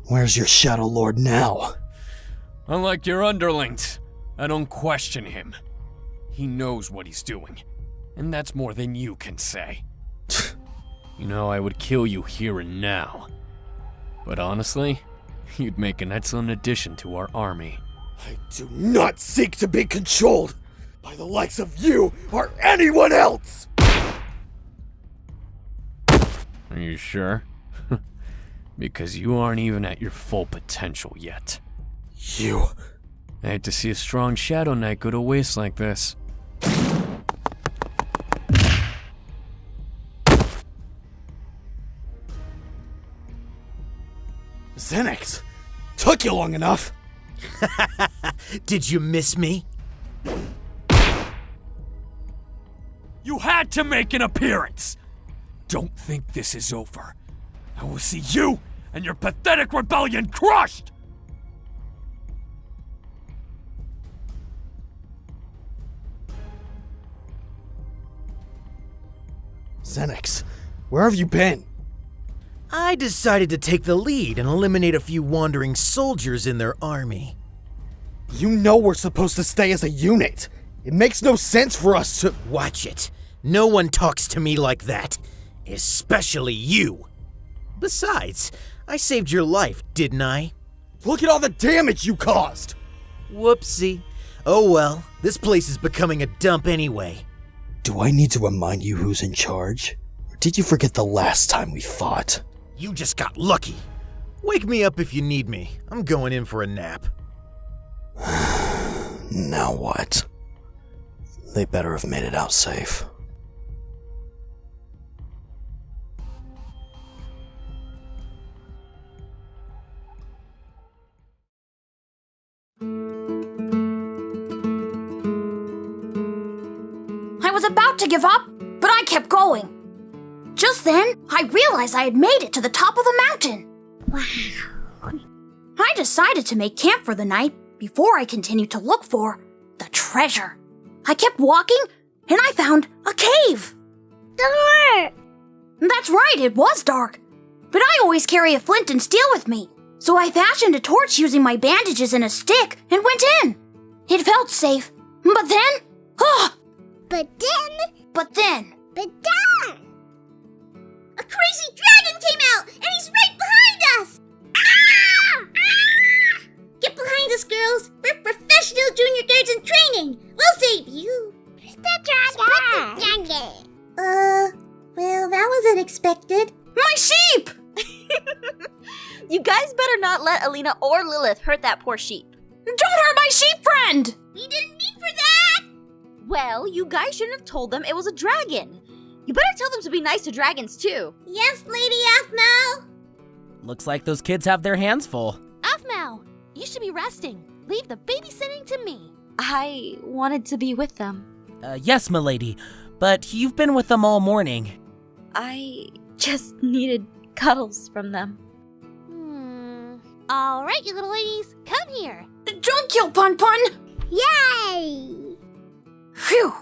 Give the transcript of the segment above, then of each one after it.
Where's your Shadow Lord now? Unlike your underlings, I don't question him. He knows what he's doing, and that's more than you can say. You know, I would kill you here and now. But honestly, you'd make an excellent addition to our army. I do not seek to be controlled by the likes of you or anyone else! Are you sure? Because you aren't even at your full potential yet. You... I hate to see a strong Shadow Knight go to waste like this. Xenix! Took you long enough! Did you miss me? You had to make an appearance! Don't think this is over. I will see you and your pathetic rebellion crushed! Xenix, where have you been? I decided to take the lead and eliminate a few wandering soldiers in their army. You know we're supposed to stay as a unit. It makes no sense for us to— Watch it. No one talks to me like that. Especially you. Besides, I saved your life, didn't I? Look at all the damage you caused! Whoopsie. Oh well, this place is becoming a dump anyway. Do I need to remind you who's in charge? Or did you forget the last time we fought? You just got lucky. Wake me up if you need me. I'm going in for a nap. Now what? They better have made it out safe. I was about to give up, but I kept going. Just then, I realized I had made it to the top of the mountain. Wow. I decided to make camp for the night before I continued to look for the treasure. I kept walking, and I found a cave. Dark! That's right, it was dark. But I always carry a flint and steel with me, so I fashioned a torch using my bandages and a stick and went in. It felt safe, but then... But then... A crazy dragon came out, and he's right behind us! Ah! Ah! Get behind us, girls! We're professional junior guards in training! We'll save you! Where's the dragon? Well, that was unexpected. My sheep! You guys better not let Alina or Lilith hurt that poor sheep. Don't hurt my sheep friend! We didn't mean for that! Well, you guys shouldn't have told them it was a dragon. You better tell them to be nice to dragons, too. Yes, Lady Aphmau? Looks like those kids have their hands full. Aphmau, you should be resting. Leave the babysitting to me. I wanted to be with them. Yes, milady, but you've been with them all morning. I just needed cuddles from them. All right, you little ladies, come here. Don't kill Pun Pun! Yay! Phew!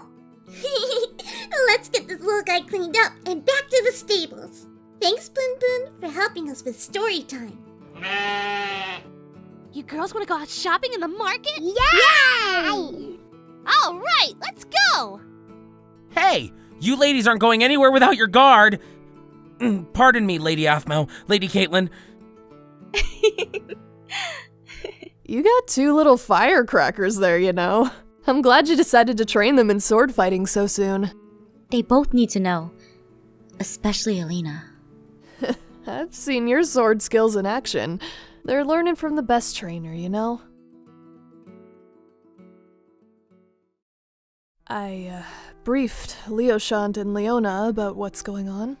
Let's get this little guy cleaned up and back to the stables. Thanks, Pun Pun, for helping us with story time. You girls want to go out shopping in the market? Yay! All right, let's go. Hey, you ladies aren't going anywhere without your guard. Pardon me, Lady Aphmau, Lady Caitlin. You got two little firecrackers there, you know. I'm glad you decided to train them in sword fighting so soon. They both need to know. Especially Alina. I've seen your sword skills in action. They're learning from the best trainer, you know? I briefed Leoshant and Leona about what's going on.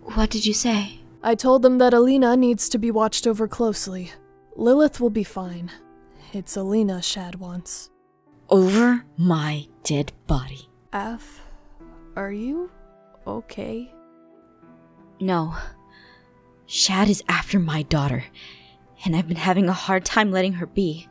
What did you say? I told them that Alina needs to be watched over closely. Lilith will be fine. It's Alina Shad wants. Over my dead body. Af, are you okay? No. Shad is after my daughter, and I've been having a hard time letting her be.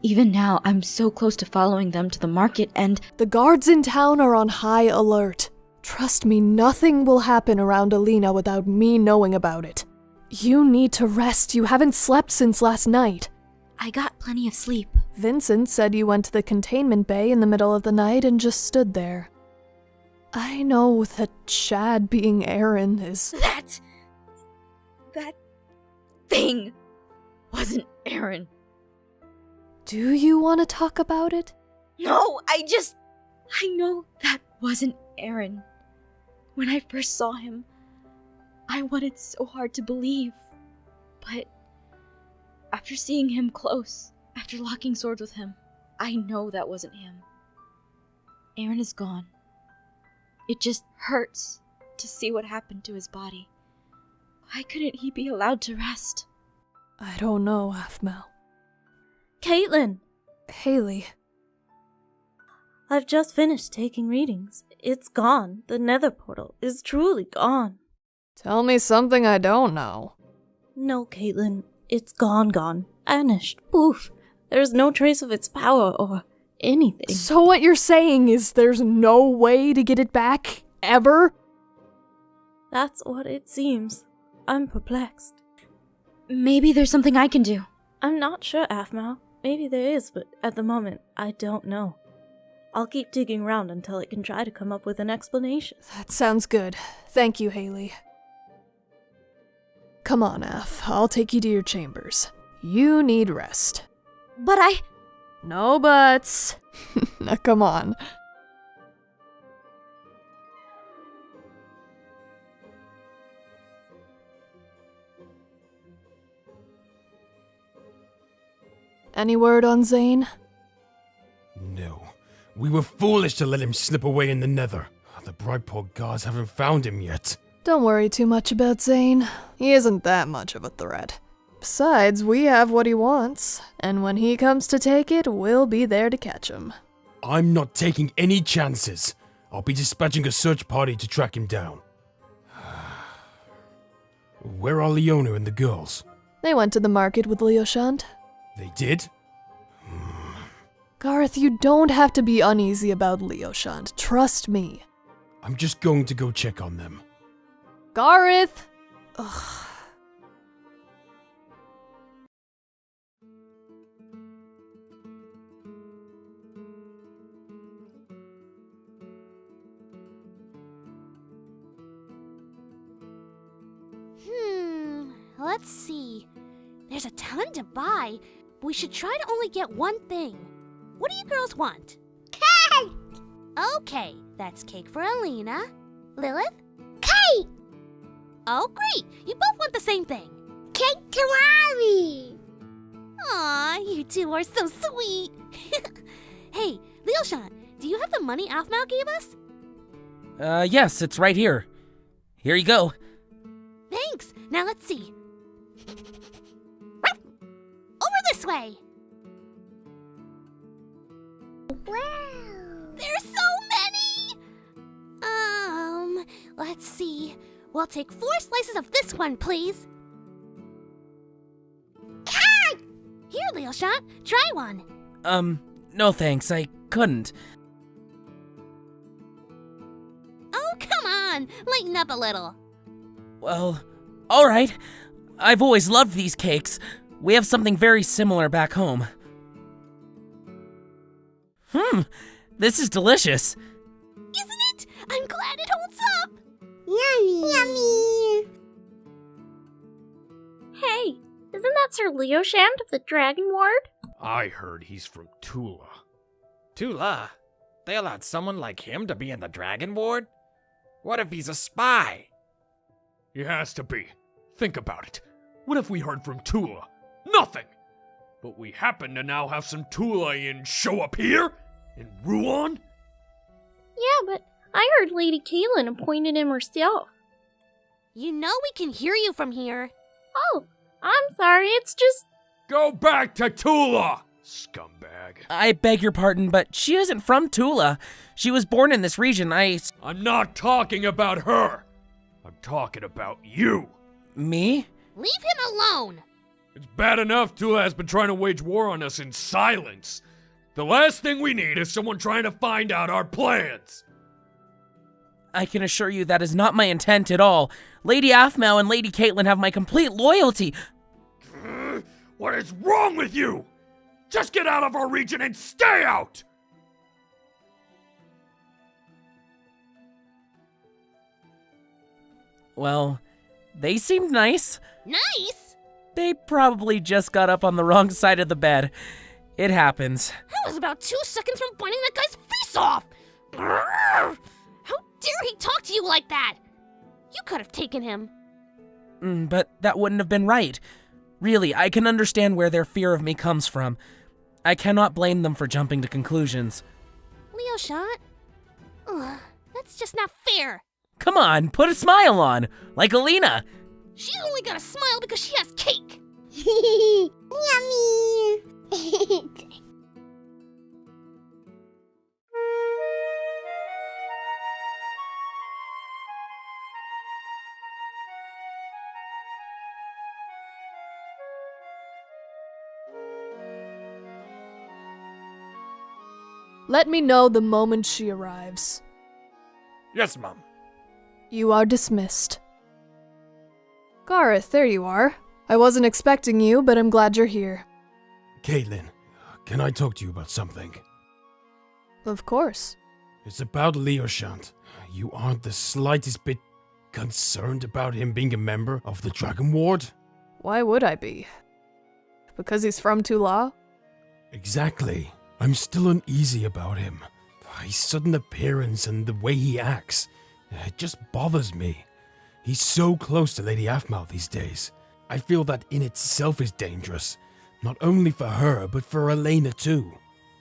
Even now, I'm so close to following them to the market and— The guards in town are on high alert. Trust me, nothing will happen around Alina without me knowing about it. You need to rest. You haven't slept since last night. I got plenty of sleep. Vincent said you went to the containment bay in the middle of the night and just stood there. I know that Shad being Aaron is... That thing wasn't Aaron. Do you want to talk about it? No, I know that wasn't Aaron. When I first saw him, I wanted so hard to believe. But after seeing him close, after locking swords with him, I know that wasn't him. Aaron is gone. It just hurts to see what happened to his body. Why couldn't he be allowed to rest? I don't know, Aphmau. Caitlin! Haley. I've just finished taking readings. It's gone. The nether portal is truly gone. Tell me something I don't know. No, Caitlin. It's gone. Vanished. Poof. There's no trace of its power or anything. So what you're saying is there's no way to get it back? Ever? That's what it seems. I'm perplexed. Maybe there's something I can do. I'm not sure, Aphmau. Maybe there is, but at the moment, I don't know. I'll keep digging around until I can try to come up with an explanation. That sounds good. Thank you, Haley. Come on, Aph. I'll take you to your chambers. You need rest. But No buts. Now come on. Any word on Zane? No. We were foolish to let him slip away in the nether. The Brightport guards haven't found him yet. Don't worry too much about Zane. He isn't that much of a threat. Besides, we have what he wants, and when he comes to take it, we'll be there to catch him. I'm not taking any chances. I'll be dispatching a search party to track him down. Where are Leona and the girls? They went to the market with Leoshant. They did? Garth, you don't have to be uneasy about Leoshant. Trust me. I'm just going to go check on them. Garth! Ugh. Let's see. There's a ton to buy. We should try to only get one thing. What do you girls want? Cake! Okay, that's cake for Alina. Lilith? Cake! Oh, great! You both want the same thing. Cake to Mommy! Aw, you two are so sweet. Hey, Leoshant, do you have the money Aphmau gave us? Yes, it's right here. Here you go. Thanks. Now let's see. Over this way. Wow! There's so many! Let's see. We'll take 4 slices of this one, please. Cake! Here, Leoshant, try one. No thanks, I couldn't. Oh, come on, lighten up a little. Well, alright. I've always loved these cakes. We have something very similar back home. This is delicious. Isn't it? I'm glad it holds up. Yummy! Yummy! Hey, isn't that Sir Leoshant of the Dragon Ward? I heard he's from Tula. Tula? They allowed someone like him to be in the Dragon Ward? What if he's a spy? He has to be. Think about it. What if we heard from Tula? Nothing! But we happen to now have some Tulaans show up here? In Ruan? Yeah, but I heard Lady Caitlin appointed him herself. You know we can hear you from here. Oh, I'm sorry, it's just... Go back to Tula, scumbag. I beg your pardon, but she isn't from Tula. She was born in this region. I'm not talking about her. I'm talking about you. Me? Leave him alone. It's bad enough Tula has been trying to wage war on us in silence. The last thing we need is someone trying to find out our plans. I can assure you that is not my intent at all. Lady Aphmau and Lady Caitlin have my complete loyalty. What is wrong with you? Just get out of our region and stay out! Well, they seemed nice. Nice? They probably just got up on the wrong side of the bed. It happens. I was about 2 seconds from biting that guy's face off! Grrr! How dare he talk to you like that? You could have taken him. But that wouldn't have been right. Really, I can understand where their fear of me comes from. I cannot blame them for jumping to conclusions. Leo Shad? Ugh, that's just not fair. Come on, put a smile on, like Alina. She's only got a smile because she has cake. Yummy! Let me know the moment she arrives. Yes, Mom. You are dismissed. Gareth, there you are. I wasn't expecting you, but I'm glad you're here. Caitlin, can I talk to you about something? Of course. It's about Leoshant. You aren't the slightest bit concerned about him being a member of the Dragon Ward? Why would I be? Because he's from Tula? Exactly. I'm still uneasy about him. His sudden appearance and the way he acts, it just bothers me. He's so close to Lady Aphmau these days. I feel that in itself is dangerous. Not only for her, but for Elena too.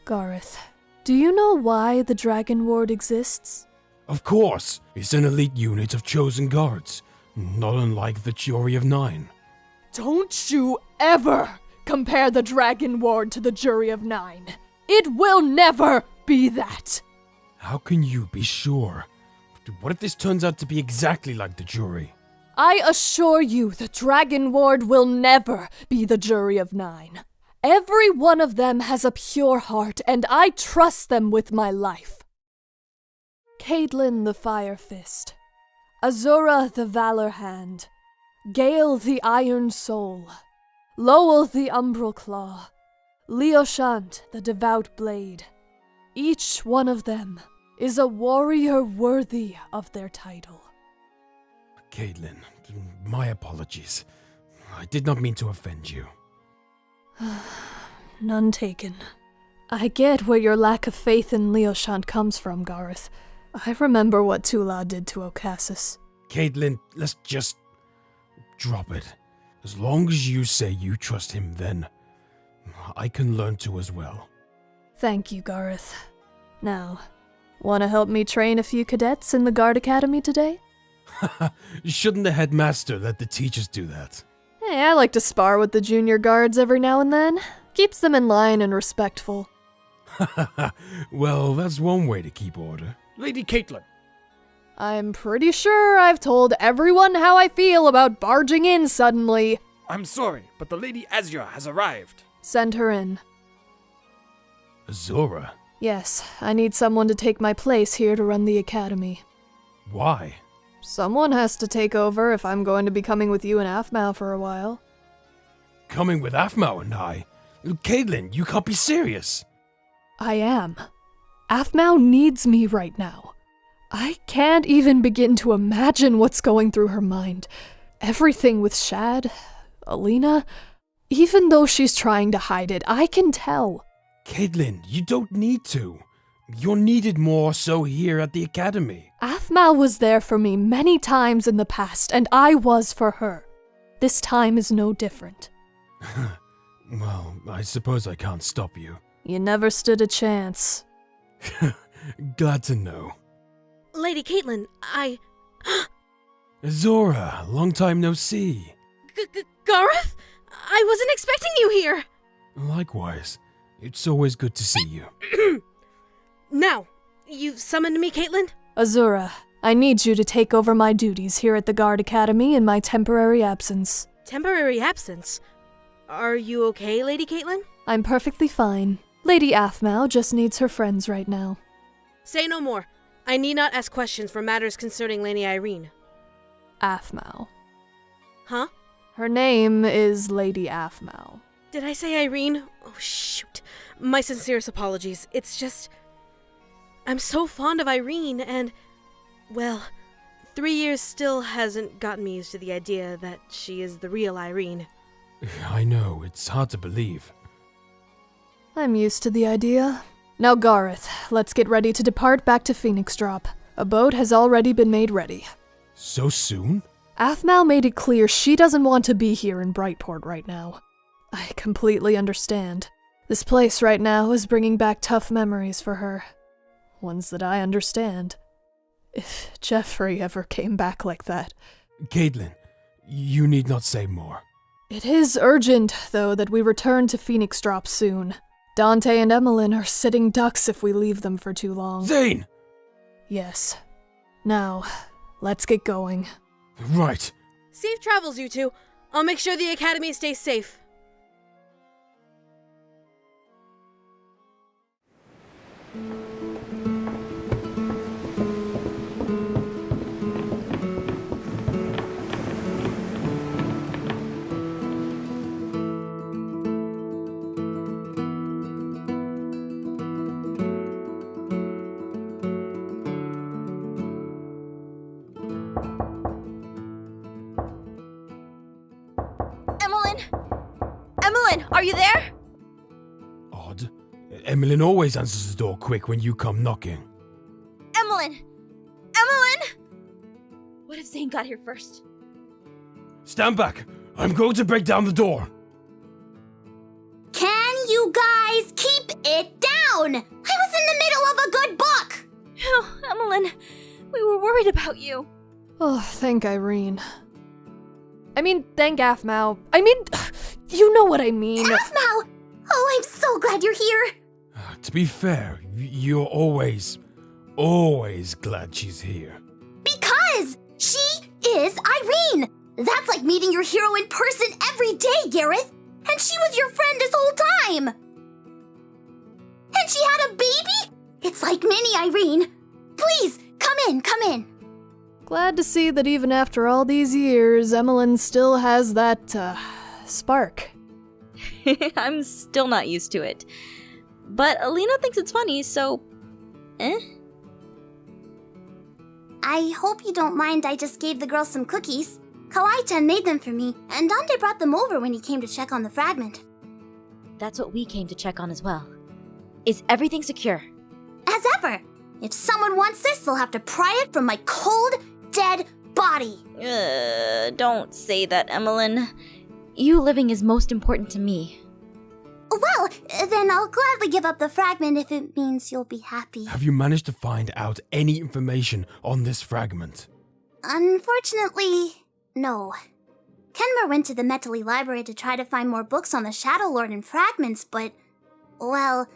Gareth, do you know why the Dragon Ward exists? Of course, it's an elite unit of chosen guards, not unlike the Jury of 9. Don't you ever compare the Dragon Ward to the Jury of 9. It will never be that. How can you be sure? What if this turns out to be exactly like the jury? I assure you the Dragon Ward will never be the Jury of 9. Every one of them has a pure heart, and I trust them with my life. Caitlin the Fire Fist, Azura the Valor Hand, Gale the Iron Soul, Lowell the Umbral Claw, Leoshant the Devout Blade. Each one of them is a warrior worthy of their title. Caitlin, my apologies. I did not mean to offend you. None taken. I get where your lack of faith in Leoshant comes from, Gareth. I remember what Tula did to Okassis. Caitlin, let's just drop it. As long as you say you trust him, then I can learn to as well. Thank you, Gareth. Now, want to help me train a few cadets in the Guard Academy today? Shouldn't the headmaster let the teachers do that? Hey, I like to spar with the junior guards every now and then. Keeps them in line and respectful. Well, that's one way to keep order. Lady Caitlin. I'm pretty sure I've told everyone how I feel about barging in suddenly. I'm sorry, but the Lady Azura has arrived. Send her in. Azura? Yes, I need someone to take my place here to run the academy. Why? Someone has to take over if I'm going to be coming with you and Aphmau for a while. Coming with Aphmau and I? Caitlin, you can't be serious. I am. Aphmau needs me right now. I can't even begin to imagine what's going through her mind. Everything with Shad, Alina, even though she's trying to hide it, I can tell. Caitlin, you don't need to. You're needed more so here at the academy. Aphmau was there for me many times in the past, and I was for her. This time is no different. Well, I suppose I can't stop you. You never stood a chance. Glad to know. Lady Caitlin, Azura, long time no see. Gareth? I wasn't expecting you here! Likewise. It's always good to see you. Now, you've summoned me, Caitlin? Azura, I need you to take over my duties here at the Guard Academy in my temporary absence. Temporary absence? Are you okay, Lady Caitlin? I'm perfectly fine. Lady Aphmau just needs her friends right now. Say no more. I need not ask questions for matters concerning Lady Irene. Aphmau. Huh? Her name is Lady Aphmau. Did I say Irene? Oh, shoot. My sincerest apologies. It's just... I'm so fond of Irene, and... Well, 3 years still hasn't gotten me used to the idea that she is the real Irene. I know, it's hard to believe. I'm used to the idea. Now, Gareth, let's get ready to depart back to Phoenix Drop. A boat has already been made ready. So soon? Aphmau made it clear she doesn't want to be here in Brightport right now. I completely understand. This place right now is bringing back tough memories for her. Ones that I understand. If Jeffrey ever came back like that. Caitlin, you need not say more. It is urgent, though, that we return to Phoenix Drop soon. Dante and Emmeline are sitting ducks if we leave them for too long. Zane! Yes. Now, let's get going. Right. Safe travels, you two. I'll make sure the Academy stays safe. Emmeline, are you there? Odd. Emmeline always answers the door quick when you come knocking. Emmeline! Emmeline! What if Zane got here first? Stand back! I'm going to break down the door! Can you guys keep it down? I was in the middle of a good book! Oh, Emmeline, we were worried about you. Oh, thank Irene. Thank Aphmau. You know what I mean. Aphmau! Oh, I'm so glad you're here. To be fair, you're always glad she's here. Because she is Irene. That's like meeting your hero in person every day, Gareth. And she was your friend this whole time. And she had a baby? It's like mini Irene. Please, come in. Glad to see that even after all these years, Emmeline still has that, spark. I'm still not used to it. But Alina thinks it's funny, so... I hope you don't mind I just gave the girls some cookies. Kawaii-chan made them for me, and Dante brought them over when he came to check on the fragment. That's what we came to check on as well. Is everything secure? As ever. If someone wants this, they'll have to pry it from my cold, dead body. Don't say that, Emmeline. You living is most important to me. Well, then I'll gladly give up the fragment if it means you'll be happy. Have you managed to find out any information on this fragment? Unfortunately, no. Kenmure went to the Metally Library to try to find more books on the Shadow Lord and fragments, but, well,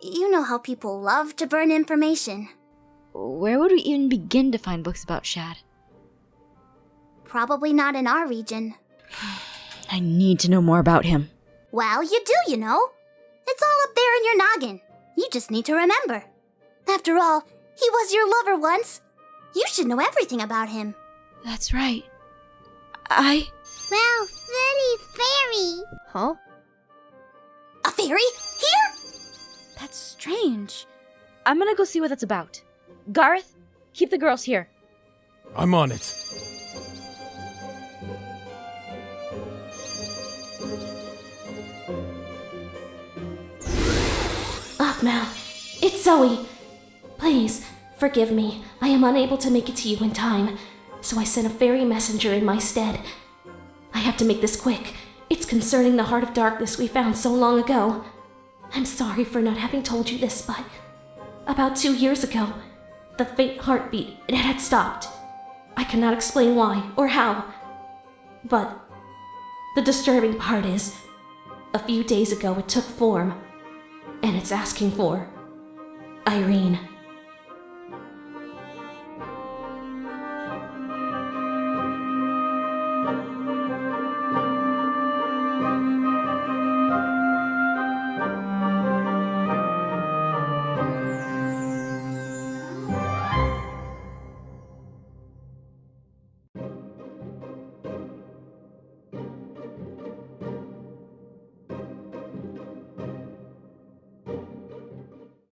you know how people love to burn information. Where would we even begin to find books about Shad? Probably not in our region. I need to know more about him. Well, you do, you know. It's all up there in your noggin. You just need to remember. After all, he was your lover once. You should know everything about him. That's right. Wow, fairy! Huh? A fairy? Here? That's strange. I'm gonna go see what that's about. Gareth, keep the girls here. I'm on it. Aphmau, it's Zoe. Please, forgive me. I am unable to make it to you in time, so I sent a fairy messenger in my stead. I have to make this quick. It's concerning the Heart of Darkness we found so long ago. I'm sorry for not having told you this, but about 2 years ago, the faint heartbeat, it had stopped. I cannot explain why or how, but the disturbing part is, a few days ago it took form, and it's asking for Irene.